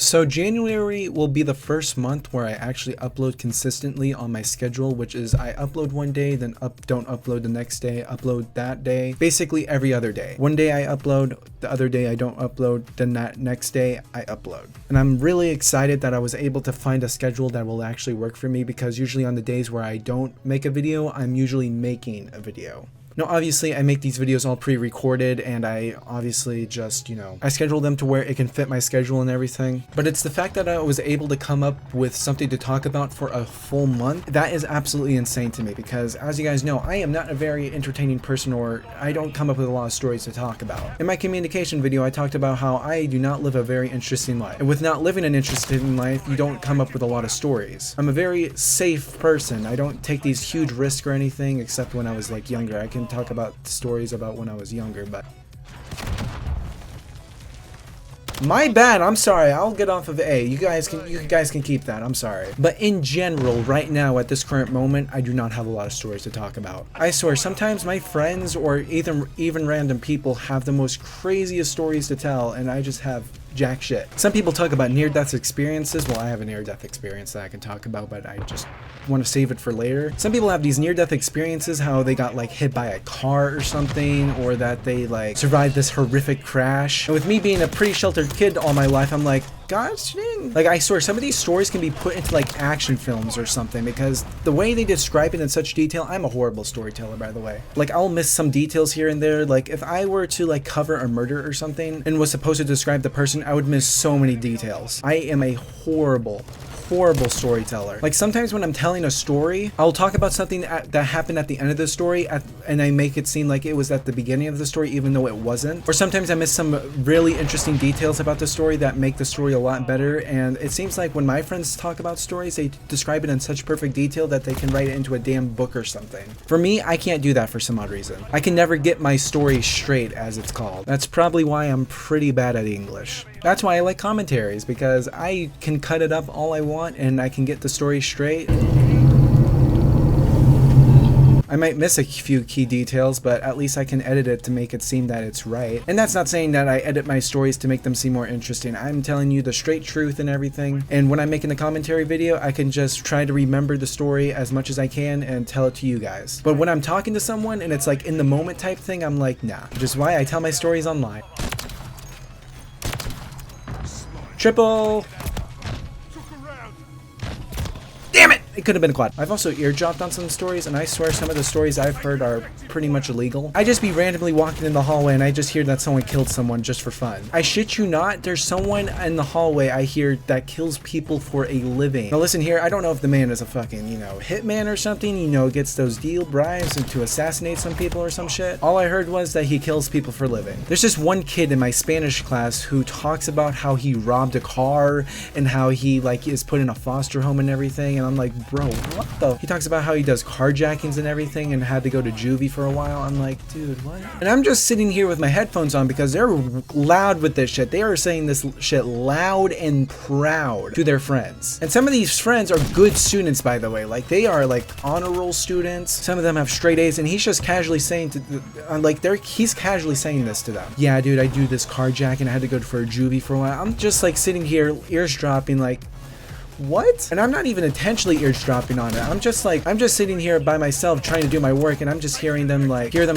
So January will be the first month where I actually upload consistently on my schedule, which is I upload one day, then don't upload the next day, upload that day, basically every other day. One day I upload, the other day I don't upload, then that next day I upload. And I'm really excited that I was able to find a schedule that will actually work for me, because usually on the days where I don't make a video, I'm usually making a video. Now, obviously, I make these videos all pre-recorded, and I obviously just, I schedule them to where it can fit my schedule and everything. But it's the fact that I was able to come up with something to talk about for a full month. That is absolutely insane to me, because as you guys know, I am not a very entertaining person, or I don't come up with a lot of stories to talk about. In my communication video, I talked about how I do not live a very interesting life. And with not living an interesting life, you don't come up with a lot of stories. I'm a very safe person. I don't take these huge risks or anything, except when I was like younger. I can talk about stories about when I was younger, but my bad, I'm sorry. I'll get off of A. You guys can keep that. I'm sorry. But in general, right now at this current moment, I do not have a lot of stories to talk about. I swear, sometimes my friends or even random people have the most craziest stories to tell, and I just have jack shit. Some people talk about near-death experiences. Well, I have a near-death experience that I can talk about, but I just want to save it for later. Some people have these near-death experiences, how they got like hit by a car or something, or that they like survived this horrific crash. And with me being a pretty sheltered kid all my life, I'm like, gosh dang. Like, I swear, some of these stories can be put into like action films or something, because the way they describe it in such detail, I'm a horrible storyteller, by the way. Like, I'll miss some details here and there. Like, if I were to like cover a murder or something and was supposed to describe the person, I would miss so many details. I am a horrible storyteller. Like, sometimes when I'm telling a story, I'll talk about something that happened at the end of the story, and I make it seem like it was at the beginning of the story, even though it wasn't. Or sometimes I miss some really interesting details about the story that make the story a lot better. And it seems like when my friends talk about stories, they describe it in such perfect detail that they can write it into a damn book or something. For me, I can't do that for some odd reason. I can never get my story straight, as it's called. That's probably why I'm pretty bad at English. That's why I like commentaries, because I can cut it up all I want and I can get the story straight. I might miss a few key details, but at least I can edit it to make it seem that it's right. And that's not saying that I edit my stories to make them seem more interesting. I'm telling you the straight truth and everything. And when I'm making the commentary video, I can just try to remember the story as much as I can and tell it to you guys. But when I'm talking to someone and it's like in the moment type thing, I'm like, nah. Which is why I tell my stories online. Triple! Damn it! It could have been a quad. I've also eardropped on some stories, and I swear some of the stories I've heard are pretty much illegal. I just be randomly walking in the hallway and I just hear that someone killed someone just for fun. I shit you not, there's someone in the hallway I hear that kills people for a living. Now listen here, I don't know if the man is a fucking, hitman or something, gets those deal bribes and to assassinate some people or some shit. All I heard was that he kills people for a living. There's this one kid in my Spanish class who talks about how he robbed a car and how he is put in a foster home and everything, and I'm like, bro, what the? He talks about how he does carjackings and everything and had to go to juvie for a while. I'm like, dude, what? And I'm just sitting here with my headphones on because they're loud with this shit. They are saying this shit loud and proud to their friends. And some of these friends are good students, by the way. Like, they are honor roll students. Some of them have straight A's, and he's just casually saying he's casually saying this to them. Yeah, dude, I do this carjacking. I had to go for a juvie for a while. I'm just sitting here eavesdropping what? And I'm not even intentionally eavesdropping on it. I'm just sitting here by myself trying to do my work, and I'm just hearing them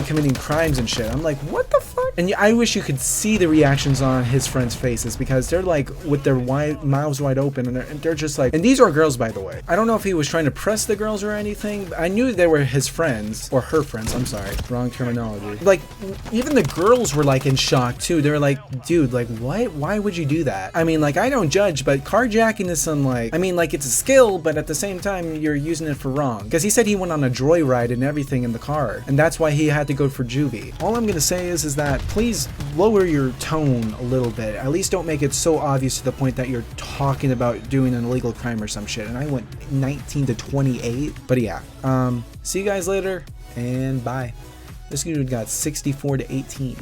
committing crimes and shit. I'm like, what the fuck? And I wish you could see the reactions on his friends' faces, because they're with their mouths wide open, and they're just and these are girls, by the way. I don't know if he was trying to press the girls or anything, but I knew they were his friends, or her friends, I'm sorry, wrong terminology. Even the girls were in shock too. They were dude, what? Why would you do that? I mean, I don't judge, but carjacking is some it's a skill, but at the same time, you're using it for wrong. Because he said he went on a joyride and everything in the car, and that's why he had to go for juvie. All I'm gonna say is that please lower your tone a little bit. At least don't make it so obvious to the point that you're talking about doing an illegal crime or some shit. And I went 19 to 28. But yeah, see you guys later, and bye. This dude got 64 to 18.